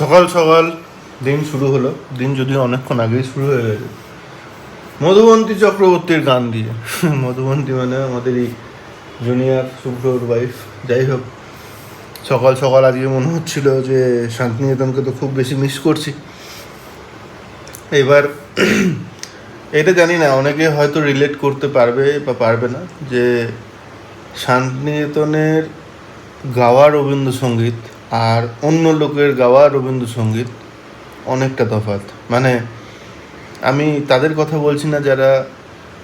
সকাল সকাল দিন শুরু হলো, দিন যদিও অনেকক্ষণ আগেই শুরু হয়ে গেছে মধুবন্তী চক্রবর্তীর গান দিয়ে। মধুবন্তী মানে আমাদের এই জুনিয়র শুভ্রর ওয়াইফ। যাই হোক, সকাল সকাল আজকে মনে হচ্ছিল যে শান্তিনিকেতনকে তো খুব বেশি মিস করছি। এবার এটা জানি না অনেকে হয়তো রিলেট করতে পারবে বা পারবে না, যে শান্তিনিকেতনের গাওয়া রবীন্দ্রসঙ্গীত আর অন্য লোকের গাওয়া রবীন্দ্রসঙ্গীত অনেকটা তফাৎ। মানে আমি তাদের কথা বলছি না যারা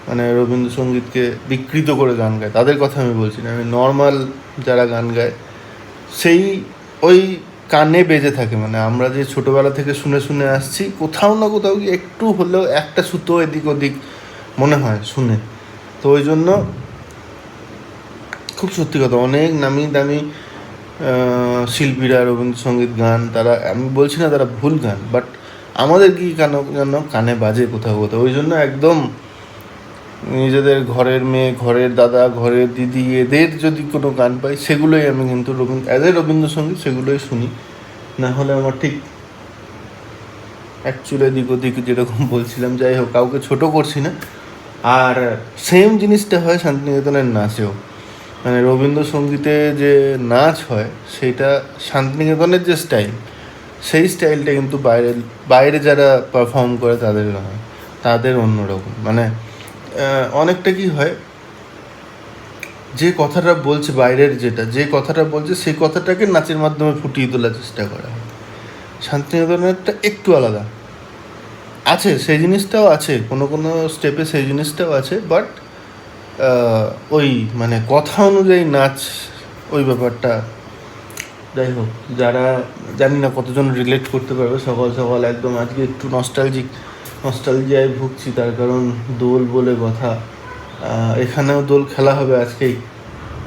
মানে রবীন্দ্রসঙ্গীতকে বিকৃত করে গান গায়, তাদের কথা আমি বলছি না। আমি নর্মাল যারা গান গায় সেই ওই কানে বেজে থাকে। মানে আমরা যে ছোটোবেলা থেকে শুনে শুনে আসছি, কোথাও না কোথাও গিয়ে একটু হলেও একটা সুতো এদিক ওদিক মনে হয় শুনে। তো ওই জন্য খুব সত্যি কথা, অনেক নামি দামি শিল্পীরা রবীন্দ্রসঙ্গীত গান, তারা আমি বলছি না তারা ভুল গান, বাট আমাদের কি কেন যেন কানে বাজে কোথাও কোথাও। ওই জন্য একদম নিজেদের ঘরের মেয়ে, ঘরের দাদা, ঘরের দিদি, এদের যদি কোনো গান পাই সেগুলোই আমি কিন্তু রবীন্দ্রসঙ্গীত সেগুলোই শুনি। না হলে আমার ঠিক অ্যাকচুয়ালি এদিক ওদিক যেরকম বলছিলাম। যাই হোক, কাউকে ছোট করছি না। আর সেম জিনিসটা হয় শান্তিনিকেতনের নাচেও। মানে রবীন্দ্রসঙ্গীতে যে নাচ হয় সেটা শান্তিনিকেতনের যে স্টাইল, সেই স্টাইলটা কিন্তু বাইরে যারা পারফর্ম করে তাদের হয়, তাদের অন্যরকম। মানে অনেকটা কি হয়, যে কথাটা বলছে বাইরের, যে কথাটা বলছে সেই কথাটাকে নাচের মাধ্যমে ফুটিয়ে তোলার চেষ্টা করা হয়। শান্তিনিকেতনেরটা একটু আলাদা আছে, সেই জিনিসটাও আছে, কোনো কোনো স্টেপে সেই জিনিসটাও আছে, বাট ওই মানে কথা অনুযায়ী নাচ, ওই ব্যাপারটা। যাই হোক, যারা জানি না কতজন রিলেট করতে পারবে, সকাল সকাল একদম আজকে একটু নস্টালজিয়ায় ভুগছি। তার কারণ দোল বলে কথা, এখানেও দোল খেলা হবে আজকেই।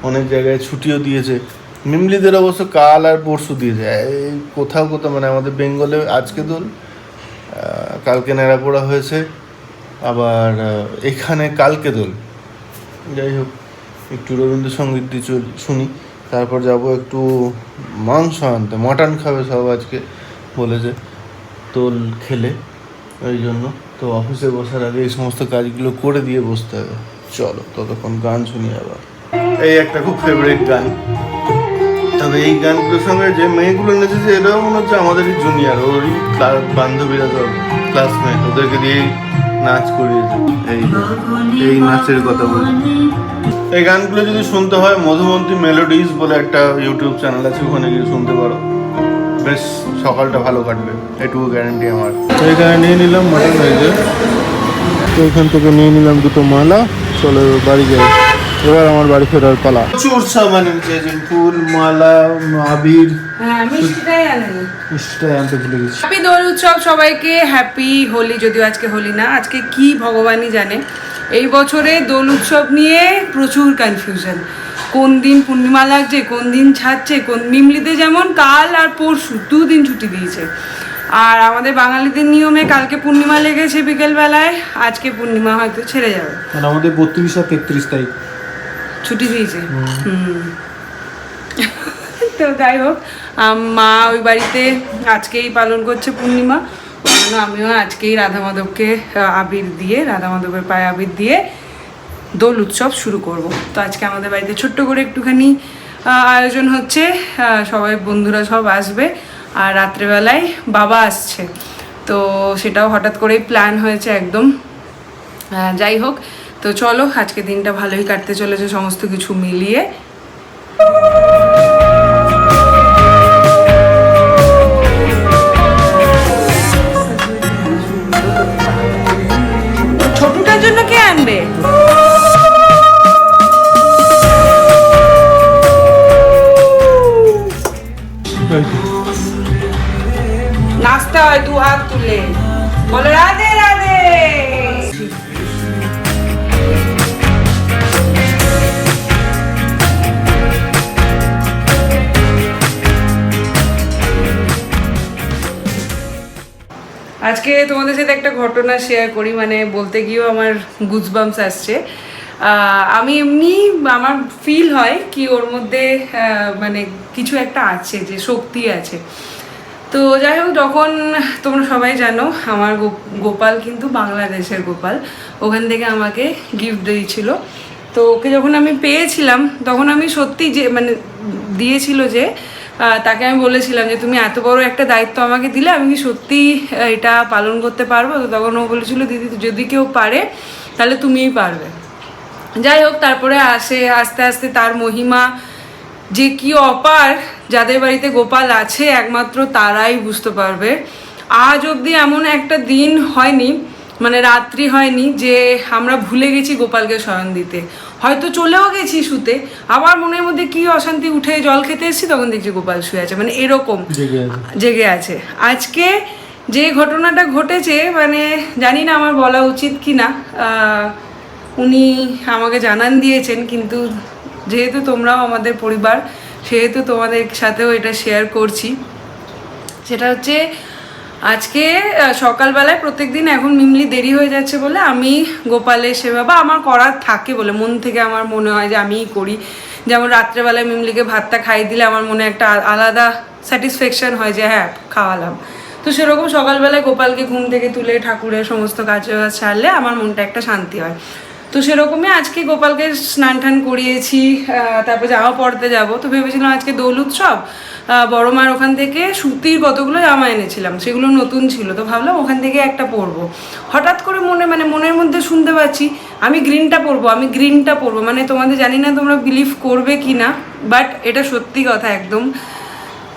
অনেক জায়গায় ছুটিও দিয়েছে। মিমলিদের অবশ্য কাল আর পরশু দিয়েছে। এই কোথাও মানে আমাদের বেঙ্গলে আজকে দোল, কালকে নেড়াপোড়া হয়েছে, আবার এখানে কালকে দোল। যাই হোক, একটু রবীন্দ্রসঙ্গীত দিয়ে শুনি, তারপর যাব একটু মাংস আনতে। মটন খাবে সব আজকে বলেছে দোল খেলে, ওই জন্য। তো অফিসে বসার আগে এই সমস্ত কাজগুলো করে দিয়ে বসতে হবে। চলো ততক্ষণ গান শুনি আবার। এই একটা খুব ফেভারিট গান, তবে এই গানগুলোর সঙ্গে যে মেয়েগুলো নেচেছে এরাও মনে হচ্ছে আমাদেরই জুনিয়র, ওরই বান্ধবীরা, সব ক্লাসমেট, ওদেরকে দিয়েই নাচ করিয়েছে। এই নাচের কথা বলছি। এই গানগুলো যদি শুনতে হয়, মধুবন্তী মেলোডিজ বলে একটা ইউটিউব চ্যানেল আছে, ওখানে গিয়ে শুনতে পারো। বেশ সকালটা ভালো কাটবে, এটুকু গ্যারান্টি আমার। এইখানে নিয়ে নিলাম মটন হয়েছে, তো ওইখান থেকে নিয়ে নিলাম দুটো মালা। চলো বাড়ি যাই, এবার আমার বাড়ি ফেরার পালা। প্রচুর সামান এনেছে, ফুল, মালা, আবির। হ্যাঁ, মিষ্টিটাই আনতে ভুলে গেছি। হ্যাপি দোল উৎসব সবাইকে, হ্যাপি হোলি। যদিও আজকে হোলি না, আজকে কি ভগবানই জানে। এই বছরে দোল উৎসব নিয়ে প্রচুর কনফিউশন, কোন দিন পূর্ণিমা লাগছে, কোন দিন ছাড়ছে, কোন মিমলিতে যেমন কাল আর পরশু 2 দিন ছুটি দিয়েছে। আর আমাদের বাঙালিদের নিয়মে কালকে পূর্ণিমা লেগেছে বিকেলবেলায়, আজকে পূর্ণিমা হয়তো ছেড়ে যাবে। আর আমাদের 32 আর 33 তারিখ ছুটি দিয়েছে। তো যাই হোক, মা ওই বাড়িতে আজকেই পালন করছে পূর্ণিমা, ওই জন্য আমিও আজকেই রাধা মাধবকে আবির দিয়ে, রাধা মাধবের পায়ে আবির দিয়ে দোল উৎসব শুরু করব। তো আজকে আমাদের বাড়িতে ছোট্ট করে একটুখানি আয়োজন হচ্ছে, সবাই বন্ধুরা সব আসবে, আর রাত্রেবেলায় বাবা আসছে, তো সেটাও হঠাৎ করেই প্ল্যান হয়েছে একদম। যাই হোক, তো চলো আজকে দিনটা ভালোই কাটতে চলেছে সমস্ত কিছু মিলিয়ে। ছোটটার জন্য কে আনবে? নাচতে হয় 2 হাত তুলে, বলো রাধে রাধে। আজকে তোমাদের সাথে একটা ঘটনা শেয়ার করি, মানে বলতে গিয়েও আমার গুজবাম্পস আসছে। আমি এমনি আমার ফিল হয় কি ওর মধ্যে মানে কিছু একটা আছে, যে শক্তি আছে। তো যাই হোক, যখন তোমরা সবাই জানো আমার গোপাল কিন্তু বাংলাদেশের গোপাল, ওখান থেকে আমাকে গিফট দিয়েছিল। তো ওকে যখন আমি পেয়েছিলাম তখন আমি সত্যি যে মানে দিয়েছিল যে তাকে আমি বলেছিলাম যে তুমি এত বড় একটা দায়িত্ব আমাকে দিলে আমি কি সত্যি এটা পালন করতে পারবো? তো তখন ও বলেছিল দিদি যদি কেউ পারে তাহলে তুমিই পারবে। যাই হোক, তারপরে আস্তে আস্তে তার মহিমা যে কি অপার, যাদের বাড়িতে গোপাল আছে একমাত্র তারাই বুঝতে পারবে। আজ অবধি এমন একটা দিন হয়নি, মানে রাত্রি হয়নি যে আমরা ভুলে গেছি গোপালকে শয়ন দিতে। হয়তো চলেও গেছি শুতে, আবার মনের মধ্যে কি অশান্তি উঠে জল খেতে এসেছি তখন দেখছি গোপাল শুয়ে আছে, মানে এরকম জেগে আছে। আজকে যে ঘটনাটা ঘটেছে মানে জানি না আমার বলা উচিত কি না, উনি আমাকে জানান দিয়েছেন, কিন্তু যেহেতু তোমরাও আমাদের পরিবার সেহেতু তোমাদের সাথেও এটা শেয়ার করছি। সেটা হচ্ছে আজকে সকালবেলায় প্রত্যেকদিন এখন মিমলি দেরি হয়ে যাচ্ছে বলে আমি গোপালের সেবা বা আমার করার থাকে বলে মন থেকে আমার মনে হয় যে আমিই করি। যেমন রাত্রেবেলায় মিমলিকে ভাতটা খাইয়ে দিলে আমার মনে একটা আলাদা স্যাটিসফ্যাকশন হয় যে হ্যাঁ খাওয়ালাম। তো সেরকম সকালবেলায় গোপালকে ঘুম থেকে তুলে ঠাকুরের সমস্ত কাজ ছাড়লে আমার মনটা একটা শান্তি হয়। তো সেরকমই আজকে গোপালকে স্নান টান করিয়েছি, তারপর জামা পরতে যাব। তো ভেবেছিলাম আজকে দোল উৎসব, বড় মার ওখান থেকে সুতির কতগুলো জামা এনেছিলাম, সেগুলো নতুন ছিল, তো ভাবলাম ওখান থেকে একটা পরবো। হঠাৎ করে মনের মধ্যে শুনতে পাচ্ছি আমি গ্রিনটা পরবো, মানে তোমাদের জানি না তোমরা বিলিভ করবে কি না, বাট এটা সত্যি কথা একদম।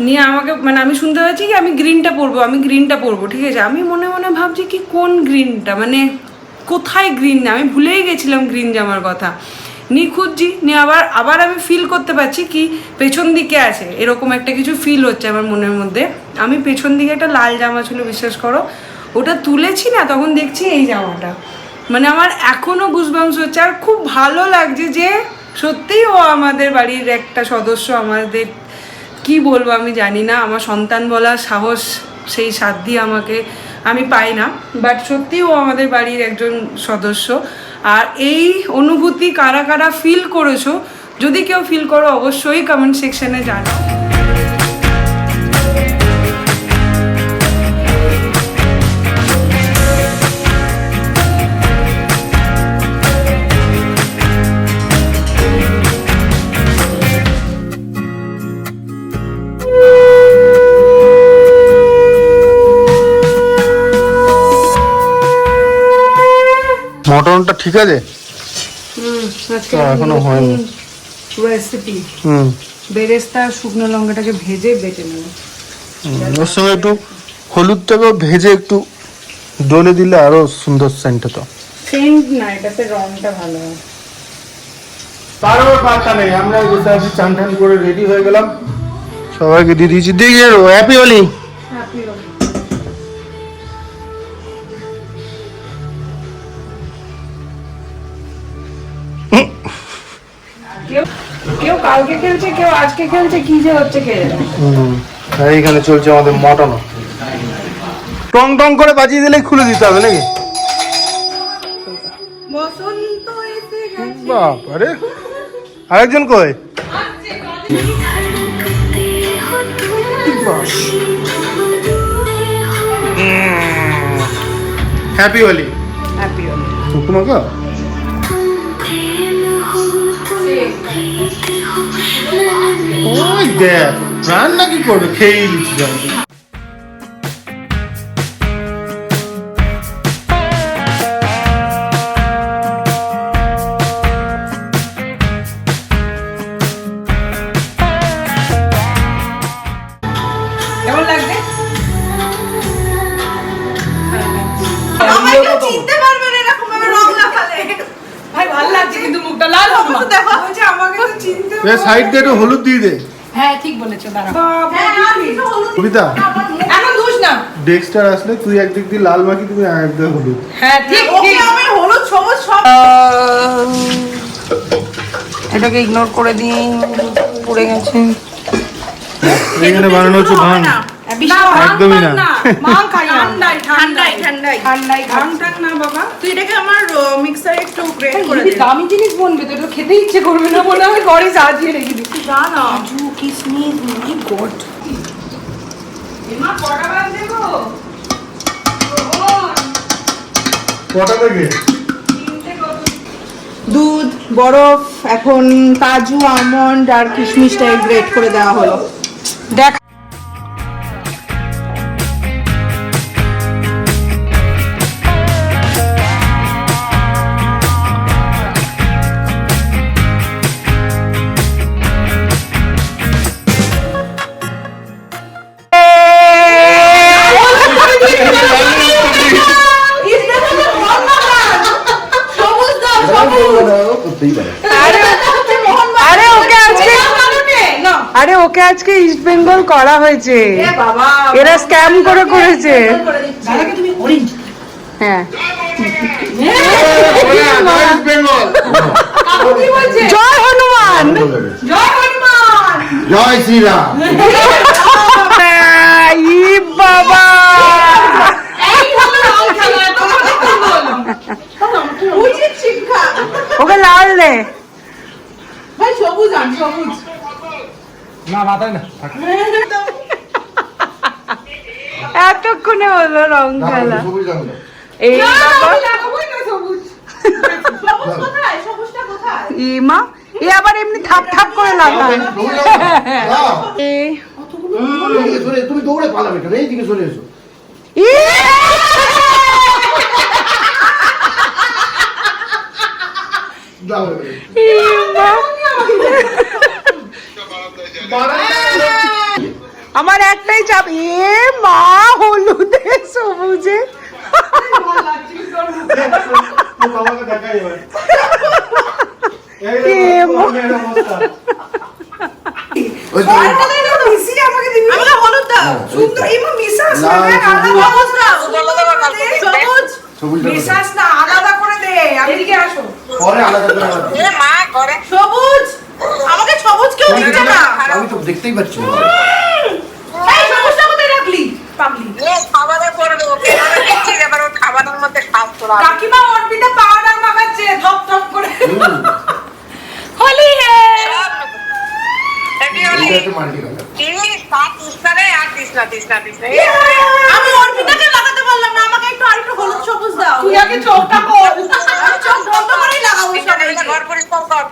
নিয়ে আমাকে মানে আমি শুনতে পাচ্ছি কি আমি গ্রিনটা পরবো, ঠিক আছে। আমি মনে মনে ভাবছি কি কোন গ্রিনটা, মানে কোথায় গ্রিন, আমি ভুলেই গেছিলাম গ্রিন জামার কথা। নিয়ে খুঁজছি, নিয়ে আবার আমি ফিল করতে পারছি কি পেছন দিকে আছে, এরকম একটা কিছু ফিল হচ্ছে আমার মনের মধ্যে। আমি পেছন দিকে একটা লাল জামা ছিল, বিশ্বাস করো, ওটা তুলেছি না তখন দেখছি এই জামাটা, মানে আমার এখনও গুজবাম্পস হচ্ছে। আর খুব ভালো লাগছে যে সত্যিই ও আমাদের বাড়ির একটা সদস্য। আমাদের কি বলবো আমি জানি না, আমার সন্তান বলার সাহস সেই সাধ্য আমাকে আমি পাই না, বাট সত্যি ও আমাদের বাড়ির একজন সদস্য। আর এই অনুভূতি কারা কারা ফিল করেছো, যদি কেউ ফিল করো অবশ্যই কমেন্ট সেকশনে জানাও। মটনটা ঠিক আছে? আজকে এখনো হয়নি রেসিপি। বেরেস্তা শুকনো লঙ্কাটাকে ভেজে বেটে নেব, ওর সঙ্গে একটু হলুদটাকেও ভেজে একটু ডলে দিলে আরো সুন্দর সেন্ট হতো। সেন্ট না, এটাতে রংটা ভালো হয়। কারোর পাত্তা নেই, আমরা বসে আছি, চান টান করে রেডি হয়ে গেলাম, সবাইকে দিয়ে দিয়েছি। দিয়ে হ্যাপি হোলি। কেউ কালকে খেলছে, কেউ আজকে খেলছে, কি যে হচ্ছে কে জানে। এইখানে চলছে আমাদের মটন, টং টং করে বাজিয়ে দিলেই খুলে দিতে হবে নাকি? বসন্ত এসে গেছে। বাবারে, আরেকজন কই? হ্যাপি হোলি। হ্যাপি হোলি। তোমাকে ওই দেখ রান্না কি করবে, খেয়েই দিচ্ছি জল। কেমন লাগছে? চিনতে পারবে না এরকম ভাবে রং লাগালে। ভাই ভালো লাগছে কিন্তু মুখটা লাল হবে না। দেখো বলছে আমাকে তো চিনতে। এ সাইড দিয়ে একটু হলুদ দিয়ে দে। হ্যাঁ ঠিক বলেছো, দাঁড়াও। হ্যাঁ আর কিছু হলুদ। কবিতা এখন দুষ না। ডেক্সটার আসলে তুই একদিক দিয়ে লাল মাখি, তুমি আর একদিক দিয়ে হলুদ। হ্যাঁ ঠিক ঠিক। আমি হলুদ সবুজ সব। এটাকে ইগনোর করে দিয়ে পড়ে গেছে। এখানে বানানো হচ্ছে ভাং। একদমই না। মাং খাই ঠান্ডাই ভাং টাং না বাবা। তুই এটাকে আমার মিক্সারে একটু গ্রেট করে যদি দে। দামি জিনিস বলবে তো এটা খেতে ইচ্ছে করবে না বলে আমি ঘরে সাজিয়ে রেখে দিই। না না কাজু কিশমিশ, মাই গড। মা কটা বাজে গো? কটা থেকে? দুধ, বরফ, এখন কাজু, আমন্ড আর কিশমিশটা গ্রেট করে দেওয়া হলো। দেখ আরে ওকে আজকে ইস্ট বেঙ্গল করা হয়েছে, এরা স্ক্যাম করে করেছে। হ্যাঁ জয় হনুমান, জয় হনুমান, জয় শ্রীরাম। ই বাবা ওকে লাল দে ভাই, সবুজ আন, সবুজ। না মাথায় না, এতক্ষণে হলো রং খেলা। সবুজ রঙ দাও। এই বাবা সবুজ কোথায়? সবুজটা কোথায়? মা এ আবার এমনি থাপ থাপ করে লাগান। তুমি দৌড়ে পালাবে কেন? এই দিকে চলে এসো। আমার একটাই চাপ, এ মা হলুদে সবুজে। বাবাকে দেখাই এবার। আমাকে হলুদ দাও। সুন্দর, এই মা মিশাস না, সবুজ দাও। সবুজ মিশাস না, আলাদা করে দে। এদিকে আসো। পরে আলাদা করে আলাদা। এ মা করে সবুজ। আমাকে সবুজ কেউ দিচ্ছে না। আমি তো দেখতেই পাচ্ছি না। এই সবুজটা কোথায় রাখলি? পাগলি। খাবারের পরে দেবো, খাবারের দিচ্ছি, এবার ওর খাবারের মধ্যে খাস তোরা। কাকিমা অর্পিতা পাউডার মাখাচ্ছে ধপ ধপ করে। হোলি হে এইটা একটু মাল্টি কালার। আমি অর্পিতাকে লাগাতে পারলাম না, আমাকে একটু আরেকটু হলুদ সবুজ দাও। তুই আগে চোখটা কর। আমি চোখ বন্ধ করেই লাগাবো সবাইকে। ঘর পরিষ্কার কর।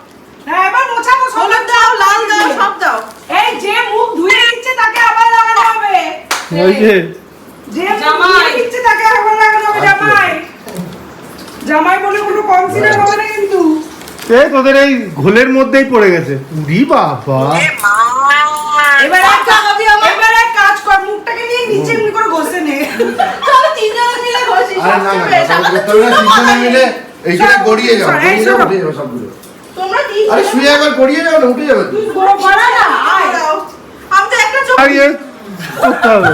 হ্যাঁ, এবার মোছাবো। হলুদ দাও, লাল দাও, সব দাও। এই যে মুখ ধুয়ে দিচ্ছে তাকে আবার লাগানো হবে। ওই যে যে মুখ ধুয়ে দিচ্ছে তাকে আবার লাগানো হবে। জামাই জামাই বলে কোনো কনসিডার হবে না কিন্তু। এই তোদের এই ঘোলের মধ্যেই পড়ে গেছে। উরি বাবা। এ মা, এবার এবার এক কাজ কর, মুখটাকে নিয়ে নিচে এমনি করে ঘষে নে। চলো তিনজনে মিলে ঘষি। আরে না না, তিনজনে মিলে এইখানে গড়িয়ে যাও, গড়িয়ে যাও, উঠে যাও সবগুলো। তোমরা আরে শুয়ে একবার গড়িয়ে যাও না, উঠে যাবে। বড় বড় না, আয় দাও। আমি তো একটা চোখ আরে করতে হবে।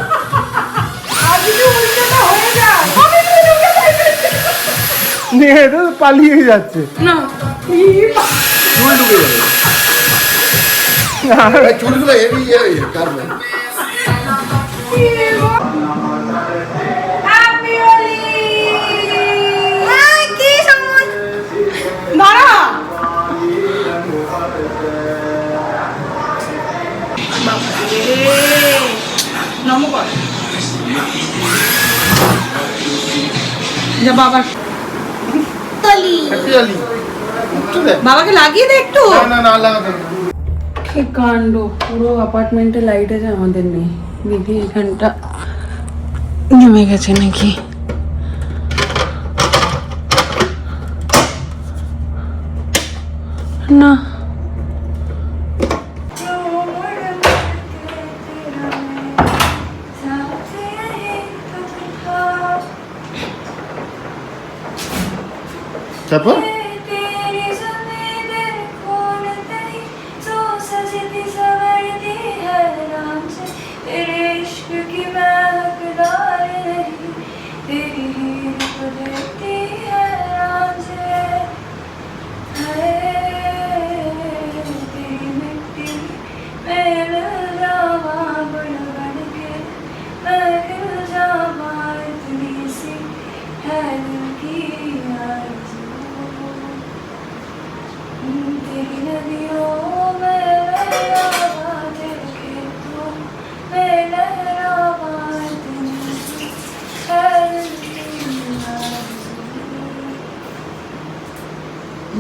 আর যদি উল্টোটা হয়ে যায় আমি তো ঢুকে যাই। নিয়ে তো পালিয়ে যাচ্ছে। না চুল ঢুকে যাবে। এই চুলগুলো হেভি কারবে। হ্যাপি হোলি। হাই কি সময় দাঁড়া। নমস্কার। যা বাবা, হ্যাপি হোলি। উঠতে দে। বাবাকে লাগিয়ে দে একটু। না না, লাগাতে হবে। কি কাণ্ড, পুরো অ্যাপার্টমেন্টে লাইট আছে, আমাদের নেই। দিদি এখানটা জমে গেছে নাকি? না তারপর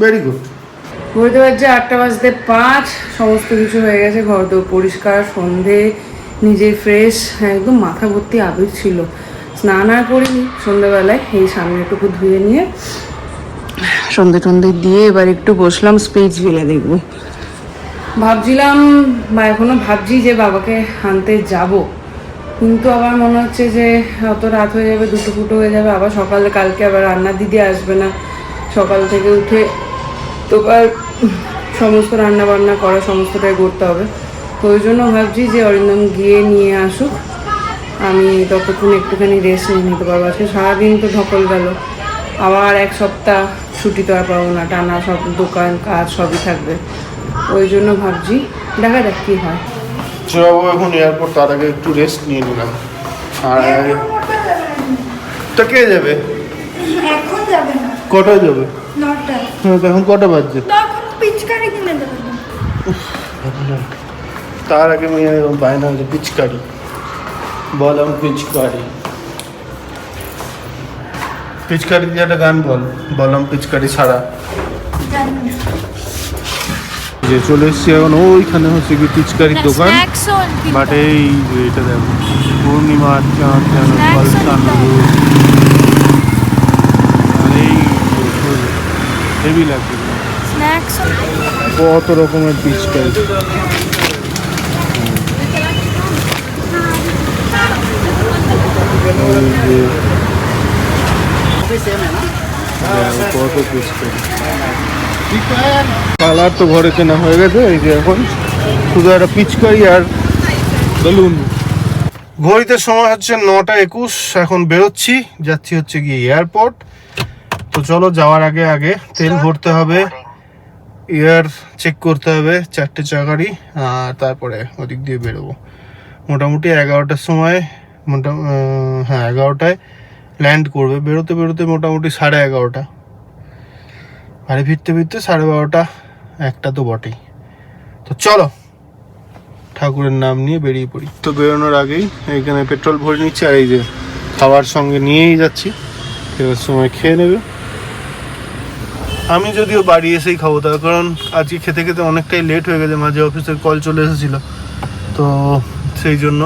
ভেরি গুড। ঘুরতে পারছে 8:05, সমস্ত কিছু হয়ে গেছে, ঘর তো পরিষ্কার, সন্ধে, নিজে ফ্রেশ, একদম মাথা ভর্তি আবির ছিল। স্নান আর করিনি সন্ধ্যেবেলায়, এই সামনেটুকু ধুয়ে নিয়ে সন্ধে টন্ধে দিয়ে এবার একটু বসলাম স্পিচ ভিলে দেখবো। ভাবছিলাম বা এখনো ভাবছি যে বাবাকে আনতে যাব, কিন্তু আবার মনে হচ্ছে যে অত রাত হয়ে যাবে, 2টো হয়ে যাবে, আবার সকালে কালকে আবার রান্নার দিদি আসবে না, সকাল থেকে উঠে তো আর সমস্ত রান্না বান্না করা সমস্তটাই করতে হবে। তো ওই জন্য ভাবছি যে অরিন্দম গিয়ে নিয়ে আসুক, আমি ততক্ষণ একটুখানি রেস্ট নিয়ে নিতে পারবো। আজকে সারাদিন তো ধকল গেল, আবার 1 সপ্তাহ ছুটি তো আর পাবো না, টানা সব দোকান কাজ সবই থাকবে। ওই জন্য ভাবছি দেখা যাক কী হয়। যাবো এখন এয়ারপোর্ট, তার আগে একটু রেস্ট নিয়ে নিলাম। আর তা কে যাবে? এখন যাবে না, কটায় যাবে? 9টায়। হ্যাঁ, তো এখন কটা বাজছে? তখন পিচকারি কিনে দেবে তো। তার আগে মেয়ে বায়না হচ্ছে পিচকারি, বললাম পিচকারি। পিচকারি দিয়ে একটা গান বল, বললাম পিচকারি ছাড়া। জানি না। যে চলে এসছি এখন, ওইখানে হচ্ছে কি পিচকারির দোকান, স্ন্যাক্স বাট এই যে এটা দেখো পূর্ণিমা চাঁদ যেন Snacks ফলসান কিনতে হবে। রোদ। আর এই হেভি লাগছে, স্ন্যাক্স কত রকমের পিচকারি। কত পিচকারি, কালার তো ঘরে কেনা হয়ে গেছে, এই যে এখন শুধু একটা পিচকারি আর বেলুন। ঘড়িতে সময় হচ্ছে 9:21, এখন বেরোচ্ছি, যাচ্ছি হচ্ছে গিয়ে এয়ারপোর্ট। তো চলো, যাওয়ার আগে আগে তেল ভরতে হবে, এয়ার চেক করতে হবে 4টে চাকারই, আর তারপরে ওদিক দিয়ে বেরোবো। মোটামুটি 11টার সময়, হ্যাঁ 11টায় ল্যান্ড করবে। বেরোতে বেরোতে মোটামুটি 11:30, বাড়ি ফিরতে ফিরতে 12:30, 1টা তো বটেই। তো চলো, ঠাকুরের নাম নিয়ে বেরিয়ে পড়ি। তো বেরোনোর আগেই এইখানে পেট্রোল ভরে নিচ্ছি, আর এই যে খাবার সঙ্গে নিয়েই যাচ্ছি, ফেরার সময় খেয়ে নেবে। আমি যদিও বাড়ি এসেই খাবো, তার কারণ আজকে খেতে খেতে অনেকটাই লেট হয়ে গেছে, মাঝে অফিসের কল চলে এসেছিল, তো সেই জন্য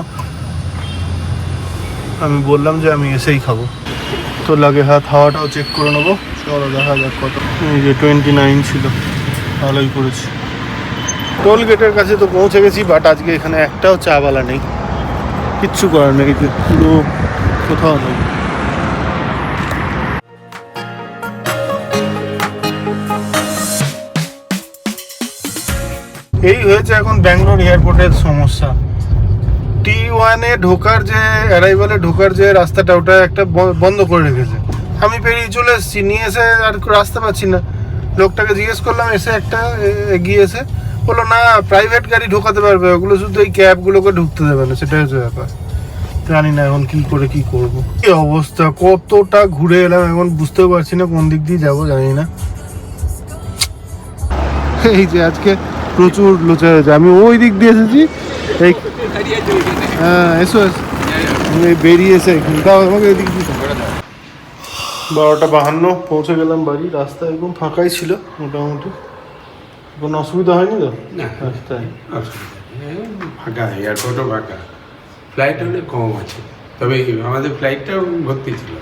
আমি বললাম যে আমি এসেই খাবো। তো লাগে হাওয়াটাও চেক করে নেবো, চলো দেখা যাক কত। এই যে 29 ছিল, ভালোই করেছি। টোল গেটের কাছে তো পৌঁছে গেছি, বাট আজকে এখানে একটাও চাওয়ালা নেই, কিচ্ছু করার নেই, পুরো কোথাও নেই। এই হয়েছে এখন ব্যাঙ্গালোর এয়ারপোর্টের সমস্যা। T1 ঢোকার যে অ্যারাইভালে ঢোকার যে রাস্তাটা, ওটা একটা বন্ধ করে রেখেছে। আমি পেরিয়ে চলে এসেছি, নিয়ে এসে আর রাস্তা পাচ্ছি না। লোকটাকে জিজ্ঞেস করলাম, এসে একটা এগিয়ে এসে বললো না, প্রাইভেট গাড়ি ঢোকাতে পারবে, ওগুলো শুধু এই ক্যাবগুলোকে ঢুকতে দেবে না, সেটাই হচ্ছে ব্যাপার। জানি না এখন কি করে কি করবো, কি অবস্থা, কতটা ঘুরে এলাম, এখন বুঝতেও পারছি না কোন দিক দিয়ে যাবো, জানি না। এই যে আজকে প্রচুর লোচা হয়েছে, আমি ওই দিক দিয়ে এসেছি, এই হ্যাঁ এসো এসো, বেরিয়ে এসে তাও আমাকে এদিক দিয়ে 12:52 পৌঁছে গেলাম বাড়ি। রাস্তা একদম ফাঁকাই ছিল মোটামুটি, কোনো অসুবিধা হয়নি তো না রাস্তায়? ফাঁকা, এয়ারপোর্টও ফাঁকা, ফ্লাইট অনেক কম আছে, তবে আমাদের ফ্লাইটটাও ভর্তি ছিল।